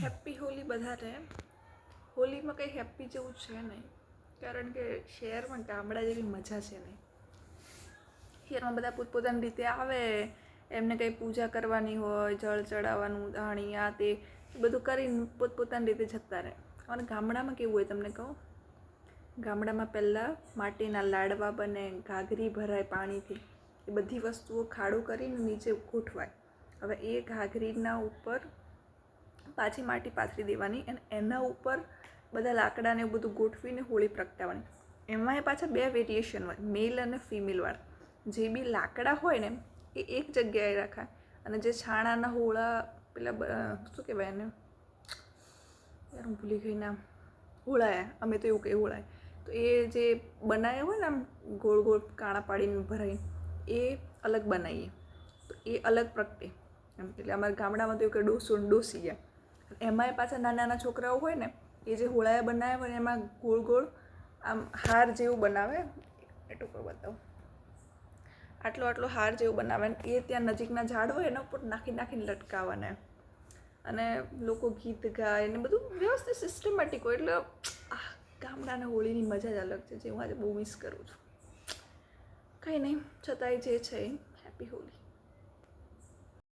Happy Holi બધાને. હોલીમાં કંઈ happy જેવું છે નહીં, કારણ કે શહેરમાં ગામડા જેવી મજા છે નહીં. શહેરમાં બધા પોતપોતાની રીતે આવે, એમને કંઈ પૂજા કરવાની હોય, જળ ચડાવવાનું, ધાણી આ તે બધું કરીને પોતપોતાની રીતે જતા રહે. અને ગામડામાં કેવું હોય તમને કહું, ગામડામાં પહેલાં માટીના લાડવા બને, ઘાઘરી ભરાય પાણીથી, એ બધી વસ્તુઓ ખાડો કરીને નીચે ગોઠવાય. હવે એ ઘાઘરીના ઉપર પાછી માટી પાથરી દેવાની અને એના ઉપર બધા લાકડાને એવું બધું ગોઠવીને હોળી પ્રગટાવવાની. એમાં પાછા બે વેરિએશન હોય, મેલ અને ફિમેલવાળા. જે બી લાકડા હોય ને એ એક જગ્યાએ રાખાય, અને જે છાણાના હોળા પેલા શું કહેવાય એને, યાર હું ભૂલી ગઈ નામ, હોળાયા, અમે તો એવું કંઈ હોળાય, તો એ જે બનાવ્યા હોય ને આમ ગોળ ગોળ કાણા પાડીને ભરાઈને એ અલગ બનાવીએ, તો એ અલગ પ્રગટે એમ. એટલે અમારા ગામડામાં તો એવું કે ડોસો ને ડોસી ગયા. એમાંય પાછા નાના નાના છોકરાઓ હોય ને એ જે હોળાયા બનાવ્યા હોય એમાં ગોળ ગોળ આમ હાર જેવું બનાવે, એટલું પર બતાવું, આટલો હાર જેવું બનાવે ને એ ત્યાં નજીકના ઝાડ હોય એના ઉપર નાખીને લટકાવવાના. અને લોકો ગીત ગાય ને બધું વ્યવસ્થિત સિસ્ટમેટિક હોય. એટલે ગામડાના હોળીની મજા જ અલગ છે, જે હું આજે બહુ મિસ કરું છું. કંઈ નહીં, છતાંય જે છે હેપી હોલી.